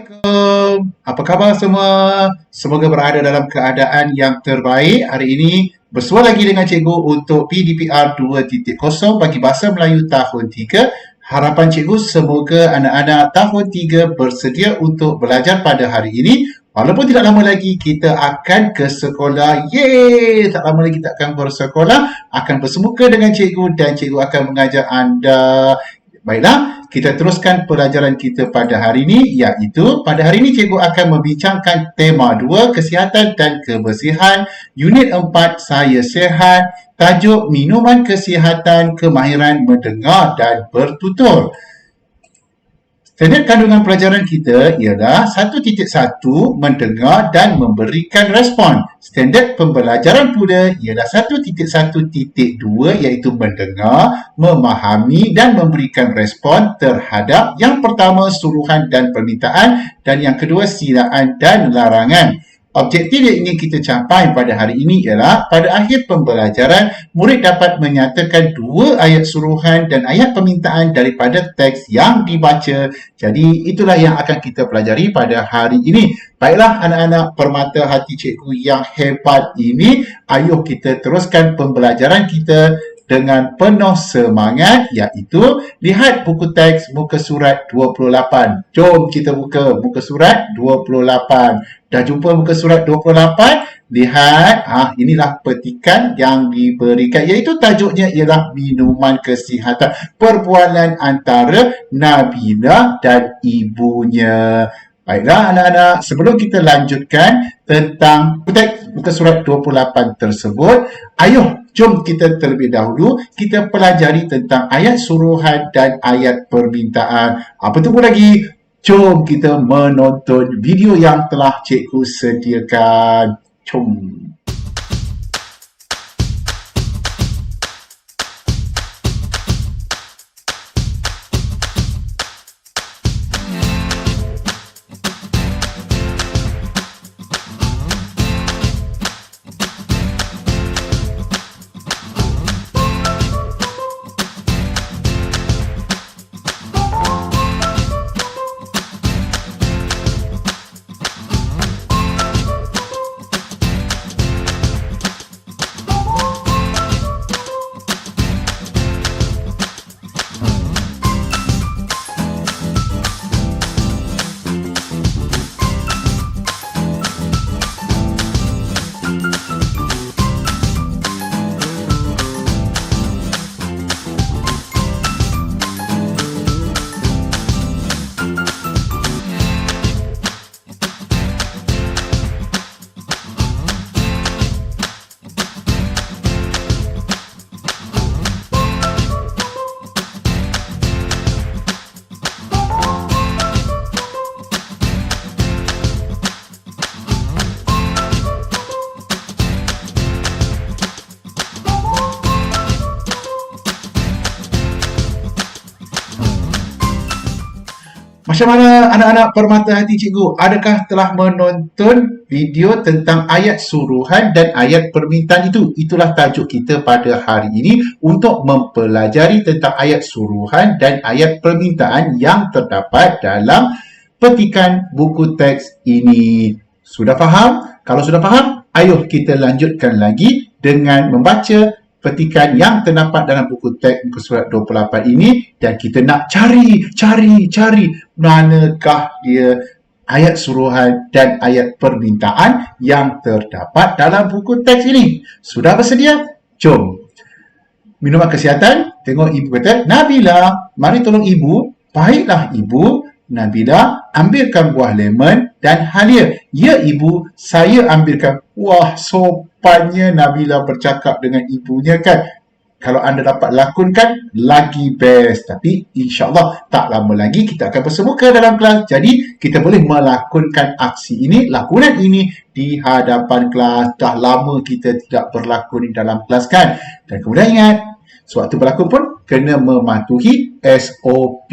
Assalamualaikum. Apa khabar semua? Semoga berada dalam keadaan yang terbaik. Hari ini bersua lagi dengan cikgu untuk PDPR 2.0 bagi Bahasa Melayu tahun 3. Harapan cikgu semoga anak-anak tahun 3 bersedia untuk belajar pada hari ini. Walaupun tidak lama lagi kita akan ke sekolah. Yeay! Tak lama lagi kita akan bersekolah. Akan bersemuka dengan cikgu dan cikgu akan mengajar anda. Baiklah, kita teruskan pelajaran kita pada hari ini, iaitu pada hari ini cikgu akan membincangkan tema 2, kesihatan dan kebersihan, unit 4, saya sihat, tajuk minuman kesihatan, kemahiran mendengar dan bertutur. Standard kandungan pelajaran kita ialah 1.1 mendengar dan memberikan respon. Standard pembelajaran pula ialah 1.1.2 iaitu mendengar, memahami dan memberikan respon terhadap yang pertama suruhan dan permintaan dan yang kedua silaan dan larangan. Objektif yang ingin kita capai pada hari ini ialah pada akhir pembelajaran, murid dapat menyatakan 2 ayat suruhan dan ayat permintaan daripada teks yang dibaca. Jadi itulah yang akan kita pelajari pada hari ini. Baiklah anak-anak permata hati cikgu yang hebat ini, ayuh kita teruskan pembelajaran kita dengan penuh semangat, iaitu lihat buku teks muka surat 28. Jom kita buka muka surat 28. Dah jumpa muka surat 28? Lihat, inilah petikan yang diberikan, iaitu tajuknya ialah minuman kesihatan, perbualan antara Nabila dan ibunya. Baiklah anak-anak, sebelum kita lanjutkan tentang teks muka surat 28 tersebut, ayuh jom kita terlebih dahulu kita pelajari tentang ayat suruhan dan ayat permintaan. Apa tunggu lagi? Jom kita menonton video yang telah cikgu sediakan. Jom. Macam mana anak-anak permata hati cikgu? Adakah telah menonton video tentang ayat suruhan dan ayat permintaan itu? Itulah tajuk kita pada hari ini untuk mempelajari tentang ayat suruhan dan ayat permintaan yang terdapat dalam petikan buku teks ini. Sudah faham? Kalau sudah faham, ayuh kita lanjutkan lagi dengan membaca petikan yang terdapat dalam buku teks muka surat 28 ini dan kita nak cari manakah dia ayat suruhan dan ayat permintaan yang terdapat dalam buku teks ini. Sudah bersedia? Jom. Minuman kesihatan, tengok ibu kata, Nabila, mari tolong ibu. Baiklah ibu. Nabila, ambilkan buah lemon dan halia. Ya ibu, saya ambilkan. Wah, sopannya Nabila bercakap dengan ibunya kan. Kalau anda dapat lakonkan, lagi best. Tapi insyaAllah tak lama lagi kita akan bersemuka dalam kelas. Jadi kita boleh melakonkan aksi ini, lakonan ini di hadapan kelas. Dah lama kita tidak berlakon di dalam kelas kan. Dan kemudian ingat, sewaktu berlakon pun kena mematuhi SOP.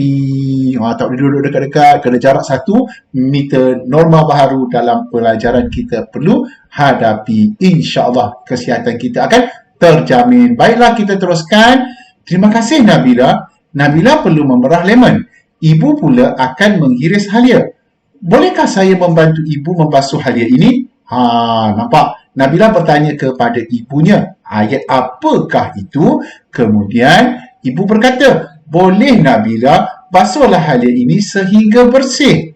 Tak boleh duduk dekat-dekat, kena jarak 1 meter norma baharu dalam pelajaran kita perlu hadapi. InsyaAllah kesihatan kita akan terjamin. Baiklah kita teruskan. Terima kasih Nabila. Nabila perlu memerah lemon. Ibu pula akan menghiris halia. Bolehkah saya membantu ibu membasuh halia ini? Nampak? Nabila bertanya kepada ibunya, ayat apakah itu? Kemudian ibu berkata, boleh Nabila, basuhlah halia ini sehingga bersih.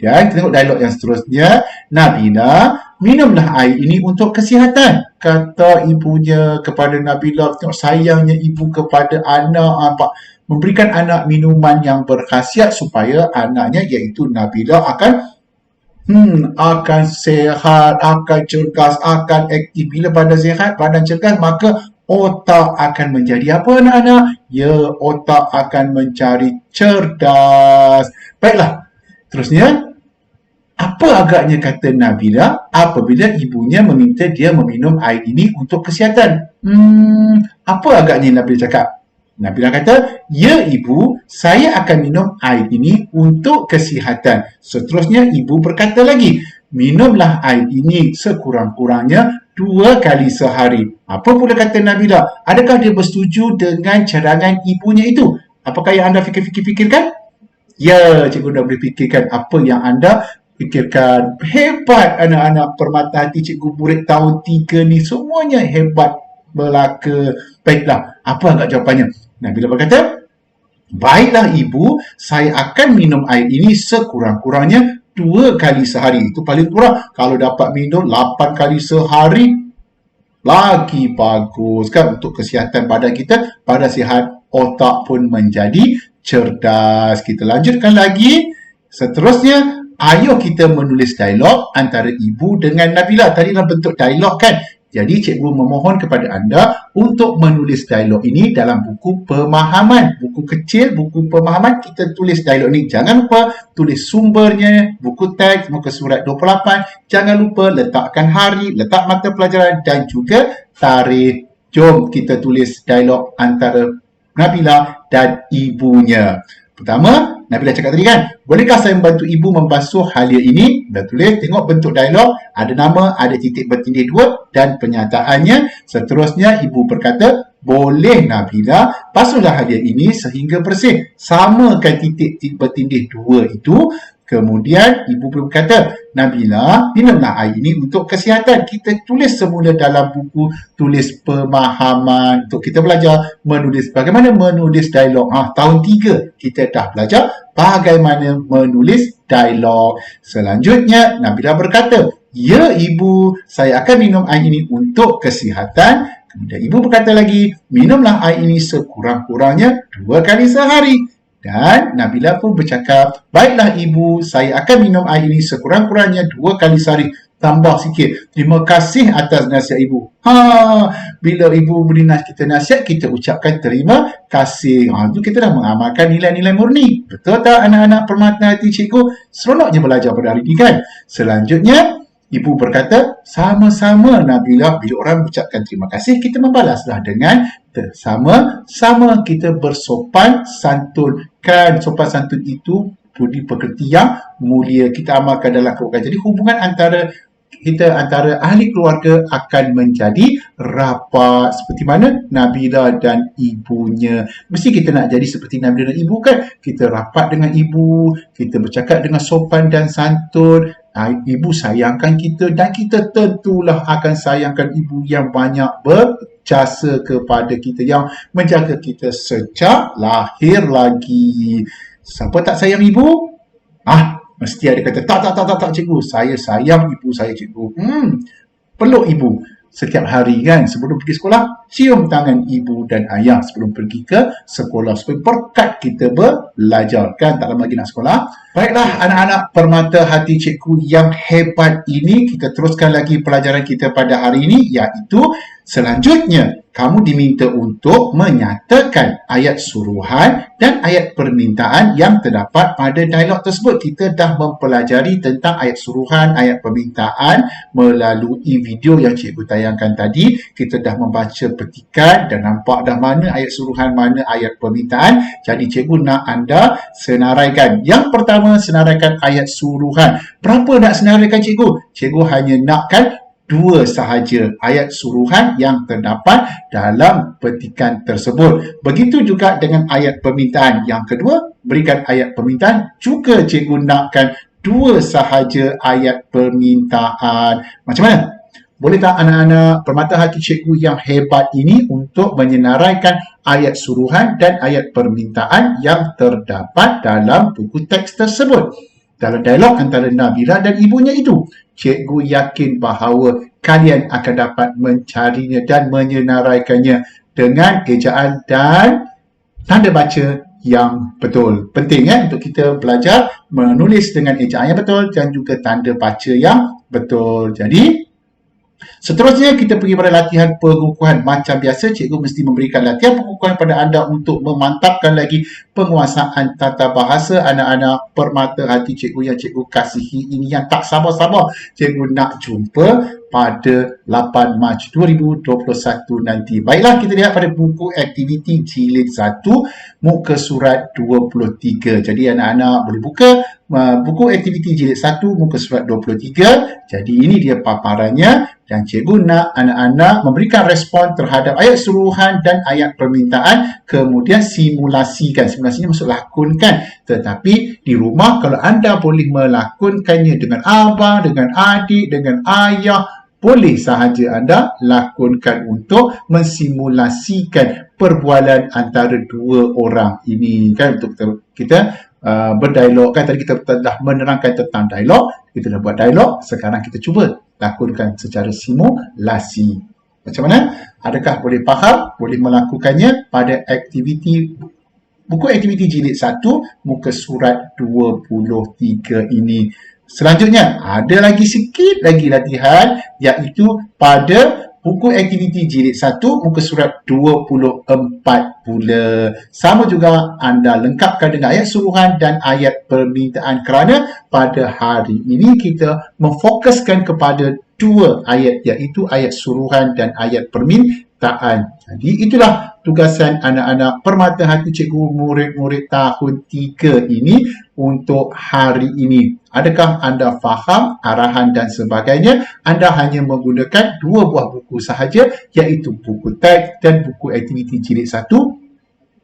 Dan kita tengok dialog yang seterusnya. Nabila, minumlah air ini untuk kesihatan. Kata ibunya kepada Nabila, tengok sayangnya ibu kepada anak. Apa? Memberikan anak minuman yang berkhasiat supaya anaknya iaitu Nabila akan sehat, akan cergas, akan aktif. Bila badan sehat, badan cergas, maka otak akan menjadi apa anak-anak? Ya, otak akan mencari cerdas. Baiklah, terusnya apa agaknya kata Nabila apabila ibunya meminta dia meminum air ini untuk kesihatan? Apa agaknya Nabila cakap? Nabila kata, ya ibu, saya akan minum air ini untuk kesihatan. Seterusnya ibu berkata lagi, minumlah air ini sekurang-kurangnya 2 kali sehari. Apa pula kata Nabila? Adakah dia bersetuju dengan cadangan ibunya itu? Apakah yang anda fikirkan? Ya, cikgu dah boleh fikirkan apa yang anda fikirkan. Hebat anak-anak permata hati cikgu murid tahun 3 ni. Semuanya hebat belaka. Baiklah, apa agak jawapannya? Nabila berkata, baiklah ibu, saya akan minum air ini sekurang-kurangnya 2 kali sehari. Itu paling kurang. Kalau dapat minum 8 kali sehari, lagi bagus kan untuk kesihatan badan kita. Badan sihat, otak pun menjadi cerdas. Kita lanjutkan lagi. Seterusnya, ayo kita menulis dialog antara ibu dengan Nabila. Tadi dalam bentuk dialog kan? Jadi cikgu memohon kepada anda untuk menulis dialog ini dalam buku pemahaman. Buku kecil, buku pemahaman, kita tulis dialog ini. Jangan lupa tulis sumbernya, buku teks, muka surat 28. Jangan lupa letakkan hari, letak mata pelajaran dan juga tarikh. Jom kita tulis dialog antara Nabila dan ibunya. Pertama, Nabila cakap tadi kan, bolehkah saya membantu ibu membasuh halia ini? Dah tulis, tengok bentuk dialog, ada nama, ada titik bertindih 2 dan penyataannya. Seterusnya, ibu berkata, boleh Nabila, basuhlah halia ini sehingga bersih. Samakan titik bertindih 2 itu. Kemudian, ibu berkata, Nabila, minumlah air ini untuk kesihatan. Kita tulis semula dalam buku tulis pemahaman. Untuk kita belajar menulis. Bagaimana menulis dialog? Tahun 3 kita dah belajar bagaimana menulis dialog. Selanjutnya, Nabila berkata, ya ibu, saya akan minum air ini untuk kesihatan. Kemudian ibu berkata lagi, minumlah air ini sekurang-kurangnya 2 kali sehari. Dan Nabila pun bercakap, baiklah ibu, saya akan minum air ini sekurang-kurangnya 2 kali sehari. Tambah sikit, terima kasih atas nasihat ibu. Bila ibu beri kita nasihat, kita ucapkan terima kasih. Itu kita dah mengamalkan nilai-nilai murni. Betul tak anak-anak permata hati cikgu? Seronoknya belajar pada hari ini kan? Selanjutnya, ibu berkata, sama-sama Nabila, bila orang ucapkan terima kasih, kita membalaslah dengan sama-sama kita bersopan santun. Kan sopan santun itu budi pekerti yang mulia. Kita amalkan dalam keluarga. Jadi hubungan antara ahli keluarga akan menjadi rapat. Seperti mana Nabila dan ibunya. Mesti kita nak jadi seperti Nabila dan ibu kan? Kita rapat dengan ibu, kita bercakap dengan sopan dan santun. Ibu sayangkan kita dan kita tentulah akan sayangkan ibu yang banyak berjasa kepada kita, yang menjaga kita sejak lahir lagi. Siapa tak sayang ibu? Mesti ada kata, tak cikgu. Saya sayang ibu saya cikgu. Peluk ibu setiap hari kan. Sebelum pergi sekolah, cium tangan ibu dan ayah sebelum pergi ke sekolah. Supaya berkat kita belajar kan. Tak lama lagi nak sekolah. Baiklah anak-anak permata hati cikgu yang hebat ini. Kita teruskan lagi pelajaran kita pada hari ini. Iaitu selanjutnya, kamu diminta untuk menyatakan ayat suruhan dan ayat permintaan yang terdapat pada dialog tersebut. Kita dah mempelajari tentang ayat suruhan, ayat permintaan melalui video yang cikgu tayangkan tadi. Kita dah membaca petikan dan nampak dah mana ayat suruhan, mana ayat permintaan. Jadi cikgu nak anda senaraikan. Yang pertama, senaraikan ayat suruhan. Berapa nak senaraikan cikgu? Cikgu hanya nakkan 2 sahaja ayat suruhan yang terdapat dalam petikan tersebut. Begitu juga dengan ayat permintaan. Yang kedua, berikan ayat permintaan. Juga cikgu nakkan 2 sahaja ayat permintaan. Macam mana? Boleh tak anak-anak permata hati cikgu yang hebat ini untuk menyenaraikan ayat suruhan dan ayat permintaan yang terdapat dalam buku teks tersebut? Dalam dialog antara Nabila dan ibunya itu, cikgu yakin bahawa kalian akan dapat mencarinya dan menyenaraikannya dengan ejaan dan tanda baca yang betul. Penting untuk kita belajar menulis dengan ejaan yang betul dan juga tanda baca yang betul. Jadi, seterusnya kita pergi pada latihan pengukuhan. Macam biasa, cikgu mesti memberikan latihan pengukuhan pada anda untuk memantapkan lagi penguasaan tata bahasa anak-anak permata hati cikgu yang cikgu kasihi ini, yang tak sabar-sabar cikgu nak jumpa pada 8 Mac 2021 nanti. Baiklah, kita lihat pada buku aktiviti jilid 1 muka surat 23. Jadi anak-anak boleh buka buku aktiviti jilid 1 muka surat 23. Jadi ini dia paparannya dan cikgu nak anak-anak memberikan respon terhadap ayat suruhan dan ayat permintaan, kemudian simulasikan. Simulasinya maksud lakonkan. Tetapi di rumah kalau anda boleh melakonkannya dengan abang, dengan adik, dengan ayah, boleh sahaja anda lakonkan untuk mensimulasikan perbualan antara dua orang ini, kan, untuk kita berdialog. Kan tadi kita telah menerangkan tentang dialog, kita dah buat dialog, sekarang kita cuba lakonkan secara simulasi. Macam mana? Adakah boleh faham, boleh melakukannya pada aktiviti buku aktiviti jilid 1 muka surat 23 ini. Selanjutnya, ada lagi sikit lagi latihan, iaitu pada buku aktiviti jilid 1 muka surat 24 pula. Sama juga anda lengkapkan dengan ayat suruhan dan ayat permintaan, kerana pada hari ini kita memfokuskan kepada dua ayat, iaitu ayat suruhan dan ayat permintaan. Jadi itulah tugasan anak-anak permata hati cikgu murid-murid tahun 3 ini untuk hari ini. Adakah anda faham arahan dan sebagainya? Anda hanya menggunakan dua buah buku sahaja, iaitu buku teks dan buku aktiviti jilid 1.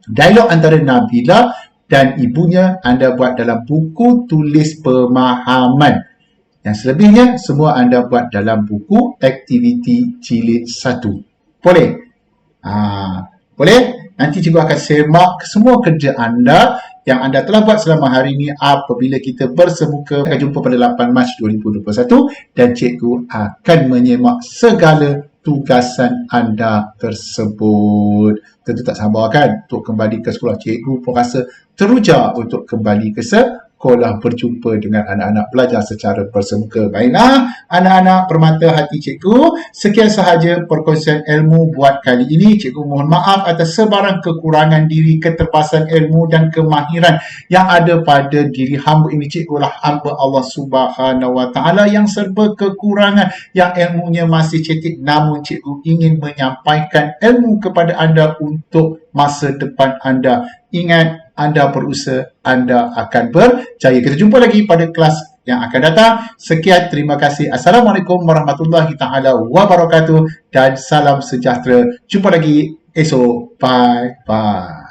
Dialog antara Nabila dan ibunya anda buat dalam buku tulis pemahaman. Yang selebihnya semua anda buat dalam buku aktiviti jilid 1. Boleh? Boleh? Nanti cikgu akan semak semua kerja anda yang anda telah buat selama hari ini apabila kita bersemuka. Akan jumpa pada 8 Mac 2021 dan cikgu akan menyemak segala tugasan anda tersebut. Tentu tak sabar kan untuk kembali ke sekolah. Cikgu pun rasa teruja untuk kembali ke sekolah, berjumpa dengan anak-anak belajar secara bersemuka. Baiklah, anak-anak permata hati cikgu, sekian sahaja perkongsian ilmu buat kali ini. Cikgu mohon maaf atas sebarang kekurangan diri, keterpasan ilmu dan kemahiran yang ada pada diri hamba ini. Cikgu lah hamba Allah Subhanahu Wa Taala yang serba kekurangan, yang ilmunya masih cetek, namun cikgu ingin menyampaikan ilmu kepada anda untuk masa depan anda. Ingat, anda berusaha, anda akan berjaya. Kita jumpa lagi pada kelas yang akan datang. Sekian, terima kasih. Assalamualaikum warahmatullahi taala wabarakatuh dan salam sejahtera. Jumpa lagi esok. Bye. Bye.